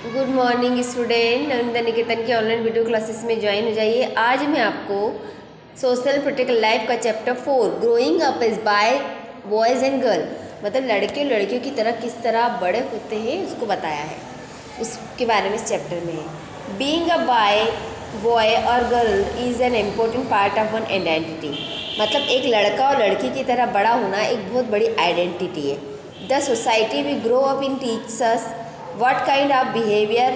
Good morning student, Nanda Niketan के online video classes में join हो जाइए। आज मैं आपको सोशल प्रैक्टिकल लाइफ का chapter 4 growing up as by boys and girl, मतलब लड़के और लड़कियों की तरह किस तरह बड़े होते हैं उसको बताया है, उसके बारे में इस चैप्टर में है। बीइंग अ बॉय और girl is an important part of one identity, मतलब एक लड़का और लड़की की तरह बड़ा होना एक बहुत बड़ी आइडेंटिटी है। The society we grow up in teaches us what kind of behavior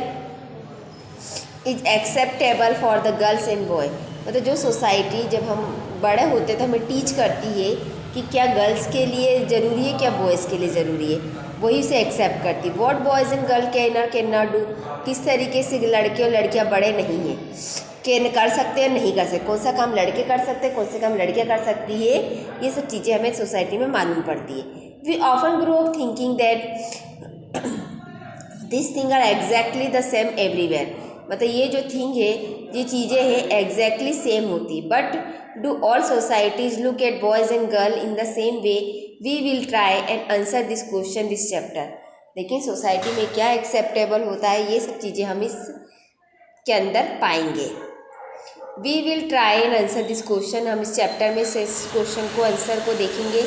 is acceptable for the girls and boy, मतलब जो सोसाइटी जब हम बड़े होते तो हमें टीच करती है कि क्या गर्ल्स के लिए ज़रूरी है, क्या बॉयज़ के लिए ज़रूरी है, वही से एक्सेप्ट करती। What boys and girl can not do, किस तरीके से लड़के और लड़कियां बड़े नहीं हैं, कैन कर सकते हैं नहीं कर सकते, कौन सा काम लड़के कर सकते हैं, कौन सा काम लड़कियां कर सकती है, ये सब चीज़ें हमें सोसाइटी में मालूम पड़ती है। We often grow up thinking that this thing are exactly the same everywhere, मतलब ये जो थिंग है, ये चीज़ें हैं एग्जैक्टली सेम होती। But do all societies look at boys and girl in the same way? We will try and answer this question this chapter. लेकिन society में क्या एक्सेप्टेबल होता है, ये सब चीज़ें हम इस के अंदर पाएंगे। We will try and answer this question, हम इस चैप्टर में से इस क्वेश्चन को आंसर को देखेंगे।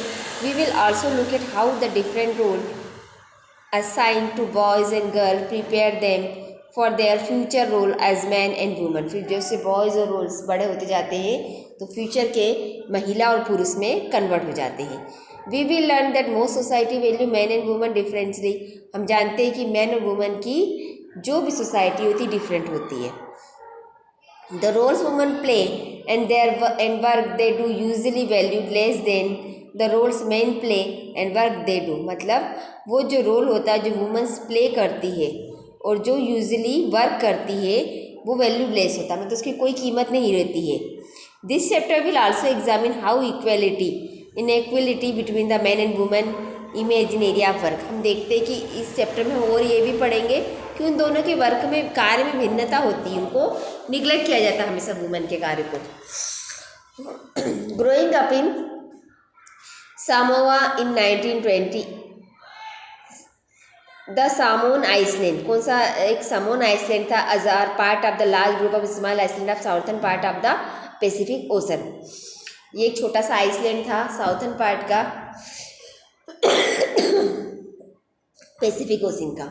We will also look at how the different role assigned to boys and girls prepare them for their future role as man and woman। फिर जैसे बॉयज़ और रोल्स बड़े होते जाते हैं तो फ्यूचर के महिला और पुरुष में कन्वर्ट हो जाते हैं। We will learn that most society value man and woman differently, हम जानते हैं कि मैन और वुमन की जो भी सोसाइटी होती है डिफरेंट होती है। The roles woman play and work they do usually valued less than the roles men play and work they do, मतलब वो जो रोल होता है जो वुमेन्स प्ले करती है और जो यूजली वर्क करती है वो वैल्यू लेस होता है, मतलब उसकी कोई कीमत नहीं रहती है। This chapter will also examine how equality inequality between the man and women imagine area of work, हम देखते हैं कि इस चैप्टर में हम और ये भी पढ़ेंगे कि उन दोनों के वर्क में कार्य में भिन्नता होती है, उनको निगलेक्ट किया जाता है हमेशा वुमेन के कार्य को। Growing up in Samoa in 1920, the Samoan island, कौन सा एक सामोन आइसलैंड था, ajar part of the large group of small island of southern part of the pacific ocean, ये एक छोटा सा आइसलैंड था साउथर्न पार्ट का पैसिफिक ओशन का।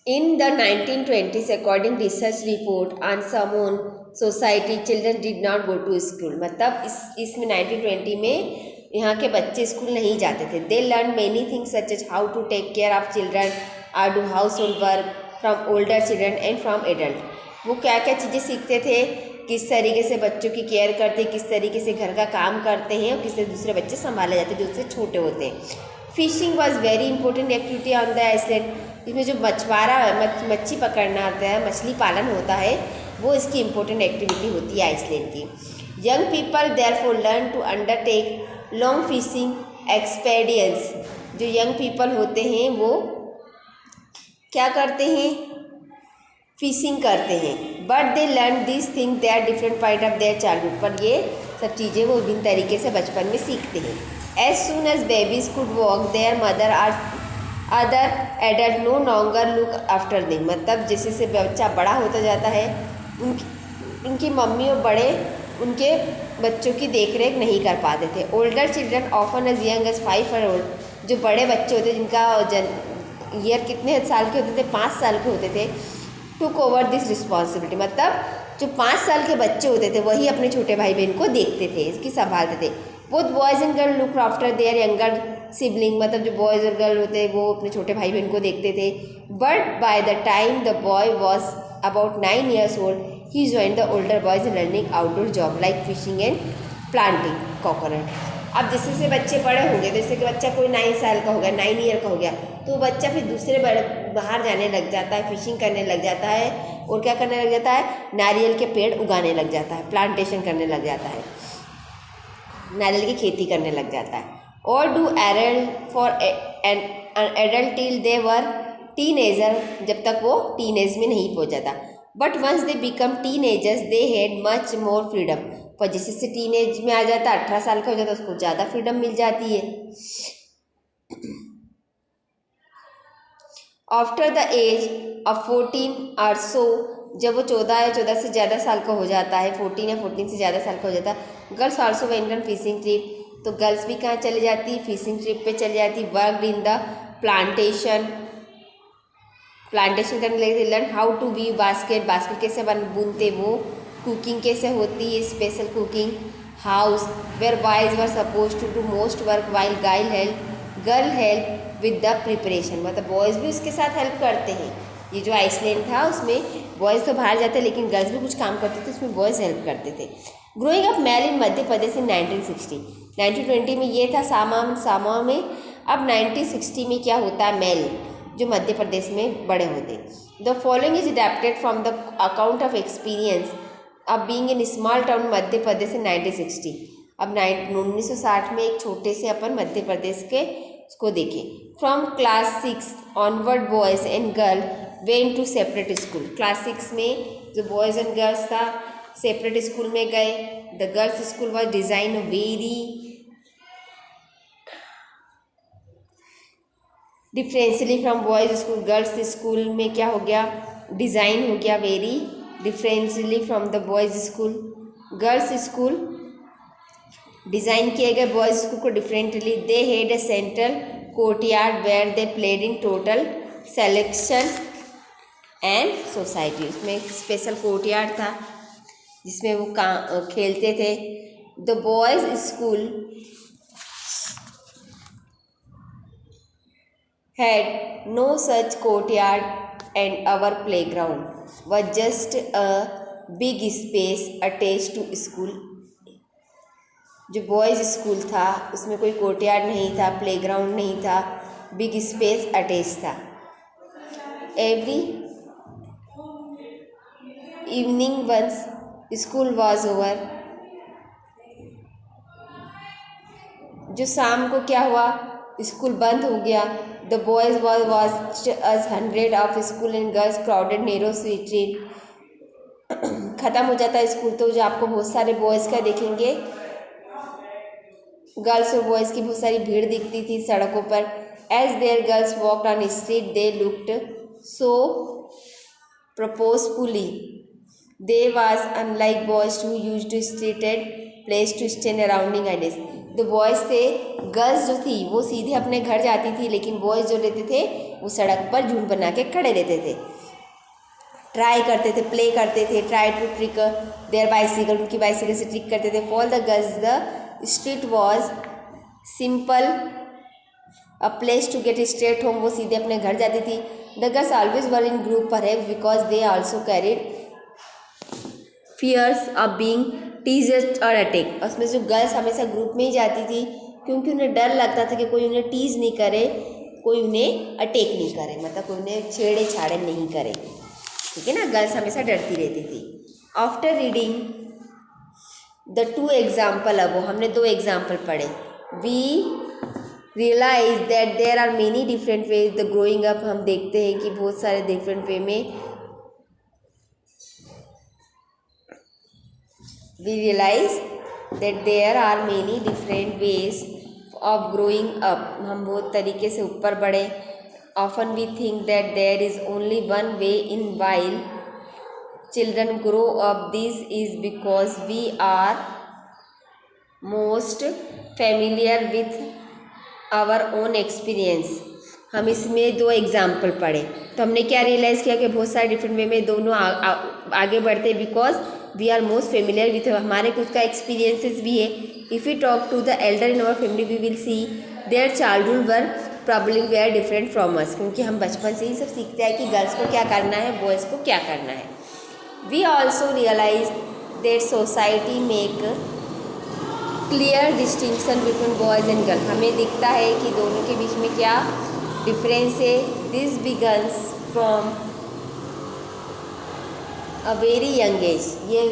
In the 1920s according research report on Samoan society children did not go to school, मतलब इसमें 1920 में यहाँ के बच्चे स्कूल नहीं जाते थे। They learn many things such as how to take care of children और do household work from older children and from adult, वो क्या क्या चीज़ें सीखते थे, किस तरीके से बच्चों की केयर करते हैं, किस तरीके से घर का काम करते हैं और किस तरह दूसरे बच्चे संभाले जाते हैं जो उससे छोटे होते हैं। Fishing was very important activity on the island, इसमें जो मछुआरा मच्छी पकड़ना आता है, मछली पालन होता है, वो इसकी इम्पोर्टेंट एक्टिविटी होती है आइसलैंड की। Young people therefore learn to undertake long fishing expeditions, जो यंग पीपल होते हैं वो क्या करते हैं, फिशिंग करते हैं। But they learn this thing they are different part of their childhood, पर ये सब चीज़ें वो विभिन्न तरीके से बचपन में सीखते हैं। As soon as babies could walk their mother or other adult no longer look after them, मतलब जैसे जैसे बच्चा बड़ा होता जाता है उनकी मम्मी और बड़े उनके बच्चों की देख रेख नहीं कर पाते थे। Older children often as young as 5 year old, जो बड़े बच्चे होते जिनका ईयर कितने साल के होते थे, 5 साल के होते थे, टुक ओवर दिस रिस्पॉन्सिबिलिटी, मतलब जो 5 साल के बच्चे होते थे वही अपने छोटे भाई बहन को देखते थे, इसकी संभालते थे। Both boys and girl look after their younger sibling, मतलब जो बॉयज़ और गर्ल होते हैं वो अपने छोटे भाई बहन को देखते थे। But by the time the boy was about 9 years old he join the older boys learning outdoor job like fishing and planting coconut. अब जैसे जैसे बच्चे बड़े होंगे, जैसे कि बच्चा कोई 9 साल का हो गया, 9 ईयर का हो गया, तो बच्चा फिर दूसरे बड़े बाहर जाने लग जाता है, फिशिंग करने लग जाता है और क्या करने लग जाता है, नारियल के पेड़ उगाने लग जाता है, प्लांटेशन करने लग जाता है, नारियल की खेती करने लग जाता है। और do adult for an adult till they were teenager, जब तक वो टीनेज में नहीं पहुंच जाता। But once they become teenagers they had much more freedom, पर जैसे से टीनेज में आ जाता, 18 साल का हो जाता, उसको ज़्यादा फ्रीडम मिल जाती है। आफ्टर द एज ऑफ 14 और सो, जब वो 14 या 14 से ज़्यादा साल का हो जाता है, 14 या 14 से ज़्यादा साल का हो जाता है, girls also went on fishing trip. तो गर्ल्स भी कहाँ चली जाती, फिशिंग ट्रिप पे चली जाती। Work in the plantation, plantation करने लगे थे। Learn how to weave basket, basket कैसे बुनते वो। कुकिंग कैसे होती है, special cooking. House where boys were suppose to do most work while girl help with the preparation, मतलब बॉयज़ भी उसके साथ हेल्प करते हैं। ये जो आइसलैंड था उसमें बॉयज़ तो बाहर जाते लेकिन गर्ल्स भी कुछ काम करते थे, उसमें बॉयज़ हेल्प करते थे। ग्रोइंग अप मेल इन मध्य प्रदेश इन 1960, 1920 में ये था सामा में। अब 1960 में क्या होता है, मेल जो मध्य प्रदेश में बड़े होते। The following is adapted from the account of experience अब being in small town Madhya Pradesh इन 1960। अब 1960 में एक छोटे से अपन मध्य प्रदेश के उसको देखें। From class 6 onward boys and girl went to separate school. Class 6 में जो बॉयज़ एंड गर्ल्स था सेपरेट स्कूल में गए। The girls school was design very differentially from boys school. Girls school में क्या हो गया, डिज़ाइन हो गया very differentially from the boys school. Girls school design किए गए, बॉयज़ स्कूल को differently. They had a central courtyard where they played in total selection and society. उसमें एक स्पेशल कोर्टयार्ड था जिसमें वो खेलते थे। The boys school had no such courtyard and our playground was just a big space attached to school। जो boys school था उसमें कोई कोर्टयार्ड नहीं था, प्लेग्राउंड नहीं था, बिग स्पेस अटैच था। Every evening once school was over, जो शाम को क्या हुआ, स्कूल बंद हो गया। The boys watch us 100 of school and girls crowded narrow street. ख़त्म हो जाता है स्कूल तो जो आपको बहुत सारे बॉयज़ का देखेंगे, गर्ल्स और बॉयज़ की बहुत सारी भीड़ दिखती थी सड़कों पर। As their girls walked on street they looked so purposefully they was unlike boys who used to streeted place to stand arounding ideas. जो बॉयज़ थे, गर्ल्स जो थी वो सीधे अपने घर जाती थी, लेकिन बॉयज़ जो रहते थे वो सड़क पर झुंड बना के खड़े रहते थे, ट्राई करते थे, प्ले करते थे। Try to trick their bicycle, उनकी बाइसिकल से ट्रिक करते थे। For the girls the street was simple a place to get straight home, वो सीधे अपने घर जाती थी। The girls always were in group perhaps because they also carried fears of being teased और अटैक। उसमें जो गर्ल्स हमेशा ग्रुप में ही जाती थी क्योंकि उन्हें डर लगता था कि कोई उन्हें टीज नहीं करे, कोई उन्हें अटैक नहीं करे, मतलब कोई उन्हें छेड़े छाड़े नहीं करे, ठीक है ना। गर्ल्स हमेशा डरती रहती थी। आफ्टर रीडिंग द 2 एग्जाम्पल, अब हमने 2 एग्जाम्पल पढ़े। We realise that there are many different ways the growing up, हम देखते हैं कि बहुत सारे डिफरेंट वे में we realize that there are many different ways of growing up, हम बहुत तरीके से ऊपर बढ़े। often we think that there is only one way in while children grow up, this is because we are most familiar with our own experience। हम इसमें 2 example पढ़े तो हमने क्या रियलाइज़ किया कि बहुत सारे डिफरेंट वे में दोनों आगे बढ़ते, because we are most familiar with, हमारे खुद का एक्सपीरियंसेस भी है। If you talk to the elder in our family we will see their childhood were problem where different from us, क्योंकि हम बचपन से ही सब सीखते हैं कि गर्ल्स को क्या करना है, बॉयज़ को क्या करना है। We also realise that society make clear distinction between boys and girl, हमें दिखता है कि दोनों के बीच में क्या डिफरेंस है। This begins from a very young age, ये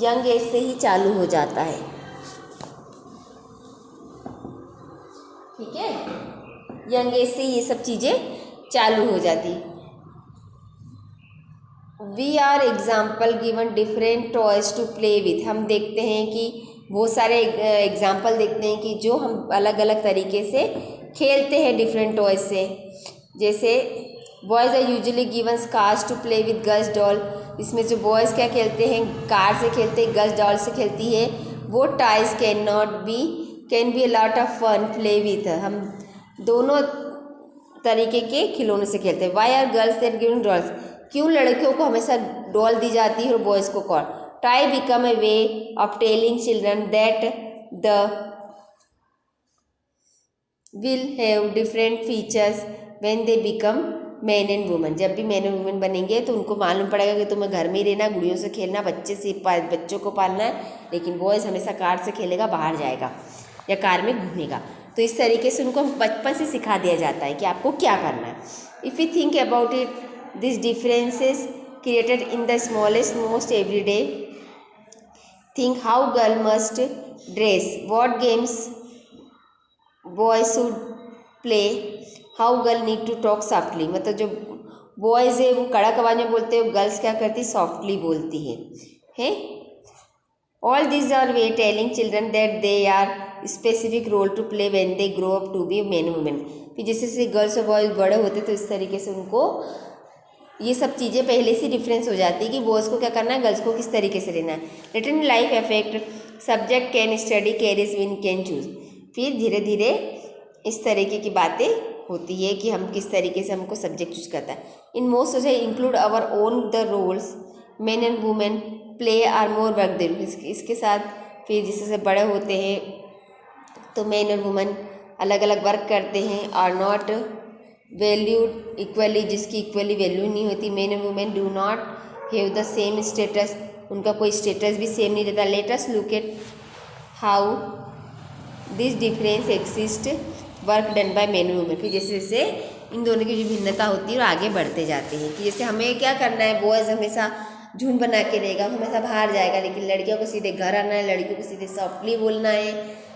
यंग एज से ही चालू हो जाता है, ठीक है। यंग एज से ये सब चीज़ें चालू हो जाती। We are example given different toys to play with, हम देखते हैं कि बहुत सारे एग्जाम्पल देखते हैं कि जो हम अलग अलग तरीके से खेलते हैं डिफरेंट टॉयज़ से। जैसे boys are usually given cars to play with girls doll. इसमें जो बॉयज़ क्या खेलते हैं, कार से खेलते हैं, गर्ल्स डॉल से खेलती है। वो toys can be a lot of fun play with. हम दोनों तरीके के खिलौनों से खेलते हैं। Why are girls there given dolls, क्यों लड़कियों को हमेशा डॉल दी जाती है और बॉयज़ को call. Tie become a way of telling children that the will have different features when they become man and women. जब भी मैन एंड वुमेन बनेंगे तो उनको मालूम पड़ेगा कि तुम्हें घर में ही रहना, गुड़ियों से खेलना, बच्चों को पालना है, लेकिन बॉयज़ हमेशा कार से खेलेगा, बाहर जाएगा या कार में घूमेगा। तो इस तरीके से उनको बचपन से सिखा दिया जाता है कि आपको क्या करना है। If you think about it, this differences created in the smallest most everyday think, how girl must dress, what games boys should play, how girl need to talk softly. मतलब जो बॉयज़ है वो कड़क आवाज़ में बोलते हैं, गर्ल्स क्या करती, सॉफ्टली बोलती है। All this are way telling children that they are specific role to play when they grow up to be man women. फिर जैसे जैसे गर्ल्स और बॉयज़ बड़े होते तो इस तरीके से उनको ये सब चीज़ें पहले से डिफरेंस हो जाती है कि बॉयज़ को क्या करना है, गर्ल्स को किस तरीके से लेना है। Written life effect subject can study careers win can choose. फिर धीरे धीरे इस तरीके की बातें होती है कि हम किस तरीके से हमको सब्जेक्ट चूज करता है। In most society include our own the roles man and women play are more work there. इसके साथ फिर जिससे से बड़े होते हैं तो मैन और वुमेन अलग अलग वर्क करते हैं। आर नॉट वैल्यूड इक्वली, जिसकी इक्वली वैल्यू नहीं होती। Man and women do not have the same status, उनका कोई स्टेटस भी सेम नहीं रहता। Let us look at how this difference exist work done by man and women. फिर जैसे जैसे इन दोनों की जो भिन्नता होती है वो आगे बढ़ते जाते हैं कि जैसे हमें क्या करना है, बॉयज़ हमेशा झुंड बना के रहेगा, हमेशा बाहर जाएगा, लेकिन लड़कियों को सीधे घर आना है, लड़कियों को सीधे सॉफ्टली बोलना है,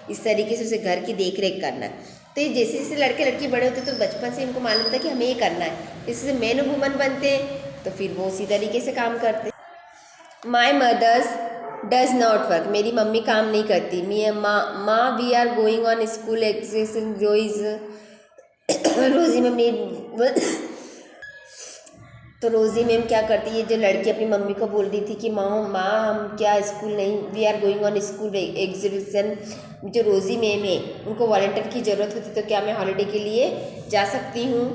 इस तरीके से उसे घर की देख रेख करना है। तो ये जैसे जैसे लड़के लड़की बड़े होते हैं तो बचपन से इनको मालूम था कि हमें ये करना है, जैसे मैन और वुमन बनते हैं तो फिर वो उसी तरीके से काम करते हैं। My mothers does not work, मेरी मम्मी काम नहीं करती। माँ we are going on school exhibition Rosie mummy तो रोज़ी मैम क्या करती है, जो लड़की अपनी मम्मी को बोल रही थी कि माँ हम क्या स्कूल नहीं, we are going on school exhibition. जो रोज़ी मैम है उनको वॉलंटियर की ज़रूरत होती तो क्या मैं हॉलीडे के लिए जा सकती हूँ।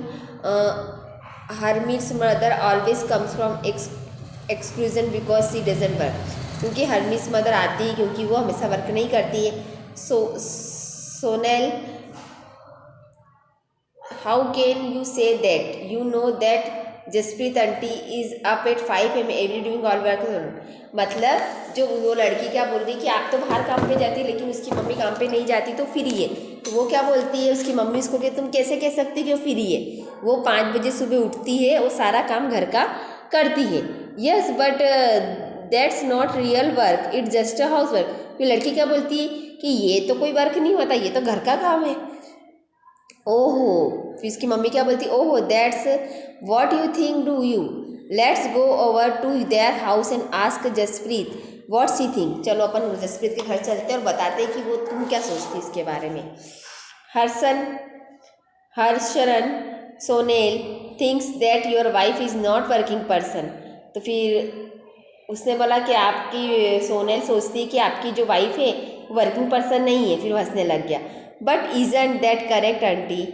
Harmeet's mother always comes from exclusion because she doesn't work, क्योंकि हरमीट्स मदर आती है क्योंकि वो हमेशा वर्क नहीं करती है। Sonel, how can you say that you know that Jaspreet aunty is up at 5 AM every doing all work. मतलब जो वो लड़की क्या बोल रही कि आप तो बाहर काम पे जाती लेकिन उसकी मम्मी काम पे नहीं जाती तो फ्री है, तो वो क्या बोलती है उसकी मम्मी उसको कि तुम कैसे कह सकती कि वो फ्री है, वो 5 बजे सुबह उठती है, वो सारा काम घर का करती है। Yes but that's not real work, it's just a house work. फिर लड़की क्या बोलती है कि ये तो कोई वर्क नहीं होता, ये तो घर का काम है। ओहो, फिर इसकी मम्मी क्या बोलती, ओहो that's what you think do you, let's go over to their house and ask Jaspreet what she think. चलो अपन जसप्रीत के घर चलते हैं और बताते हैं कि वो तुम क्या सोचती इसके बारे में। Harsharan Sonel thinks that your wife is not working person. तो फिर उसने बोला कि आपकी सोनेल सोचती है कि आपकी जो वाइफ है वर्किंग पर्सन नहीं है। फिर वो हंसने लग गया। But isn't that correct aunty,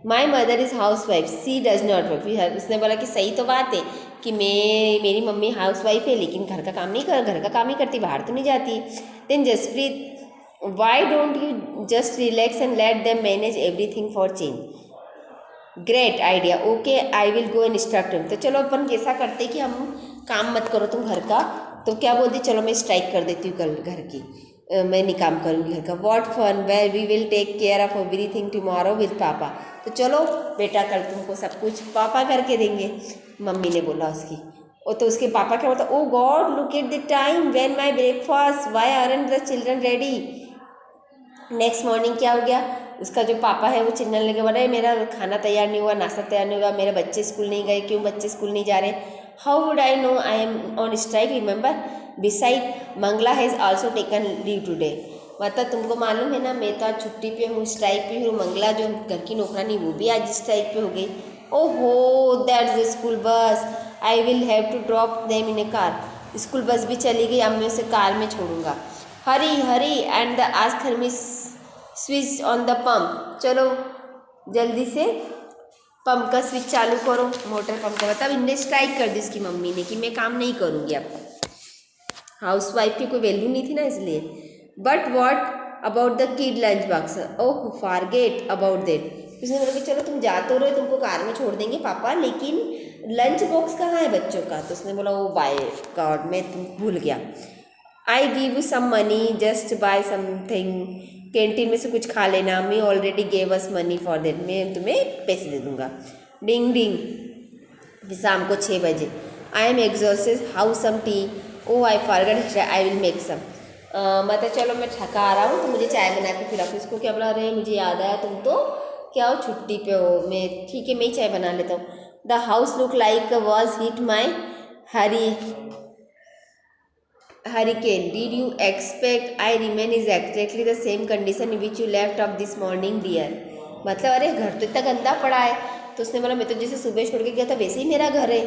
my mother is housewife she does not work. फिर उसने बोला कि सही तो बात है कि मेरी मम्मी हाउस वाइफ है लेकिन घर का काम ही करती, बाहर तो नहीं जाती। Then Jaspreet, why don't you just relax and let them manage everything for change. Great idea, okay I will go and instruct him. तो चलो अपन कैसा करते कि हम काम मत करो तुम घर का। तो क्या बोलती, चलो मैं स्ट्राइक कर देती हूँ कल घर की, मैं नहीं काम करूँगी घर का। What fun, where we will take care of everything tomorrow with papa. तो चलो बेटा कल तुमको सब कुछ पापा करके देंगे, मम्मी ने बोला उसकी। और तो उसके पापा क्या बोलता, oh god look at the time when my breakfast, why aren't the children ready. Next morning क्या हो गया, उसका जो पापा है वो चिल्लाने लगे, बोले मेरा खाना तैयार नहीं हुआ, नाश्ता तैयार नहीं हुआ, मेरे बच्चे स्कूल नहीं गए, क्यों बच्चे स्कूल नहीं जा रहे। How would I know, I am on strike remember, beside Mangala has also taken leave today. मतलब तुमको मालूम है ना मैं तो आज छुट्टी पे हूँ, स्ट्राइक पे हूँ। मंगला जो घर की नौकरानी वो भी आज स्ट्राइक पे हो गई। ओहो that's the school bus, I will have to drop them in a car. School bus भी चली गई, अब मैं उसे कार में छोड़ूंगा। Hurry hurry and the ask her miss switch on the pump, चलो जल्दी से पंप का स्विच चालू करो, मोटर पंप का। मतलब इनने स्ट्राइक कर दी इसकी मम्मी ने कि मैं काम नहीं करूँगी अब। हाउस वाइफ की कोई वैल्यू नहीं थी ना इसलिए। But what about the kid lunch box, oh forget about that. उसने बोला कि चलो तुम जा तो रहे, तुमको कार में छोड़ देंगे पापा, लेकिन लंच बॉक्स कहाँ है बच्चों का। तो उसने बोला ओ बाय गॉड मैं तुम भूल गया। I give you some money just buy something, canteen में से कुछ खा लेना, me already gave us money for that, मैं तुम्हें पैसे दे दूँगा। डिंग डिंग, फिर शाम को 6 बजे। I am exhausted, how some tea, oh I forgot I will make some. मतलब चलो मैं थका आ रहा हूँ तो मुझे चाय बना के पिलाओ। फिर उसको क्या बोला, रहे मुझे याद आया तुम तो क्या हो छुट्टी पे हो, मैं ठीक है मैं ही चाय बना लेता हूँ। The house look like was hit my hurricane, did you expect I remain is exactly the same condition in which you left off this morning dear। मतलब अरे घर तो इतना गंदा पड़ा है। तो उसने बोला मैं तो जैसे सुबह छोड़ के गया था वैसे ही मेरा घर है,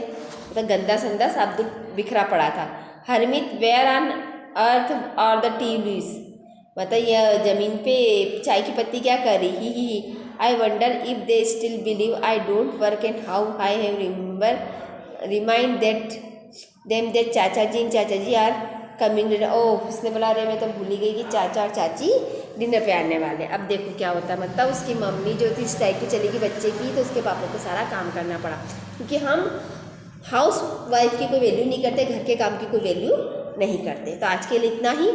मतलब गंदा संदा सब बिखरा पड़ा था। हरमित वेयर ऑन अर्थ और द टी लीव्स, मतलब यह जमीन पे चाय की पत्ती क्या कर रही। He I wonder if they still believe I don't work and how I have remind that them that chacha ji and chacha ji are coming dinner. Oh उसने बोला अरे मैं तो भूल ही गई कि चाचा और चाची डिनर पे आने वाले। अब देखो क्या होता है, मतलब उसकी मम्मी जो थी स्ट्राइक पे चली गई बच्चे की, तो उसके पापा को सारा काम करना पड़ा। क्योंकि हम हाउस वाइफ की कोई वैल्यू नहीं करते, घर के काम की कोई वैल्यू नहीं करते। तो आज के लिए इतना ही,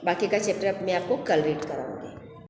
बाकी का चैप्टर मैं आपको कल रीड कराऊँगी।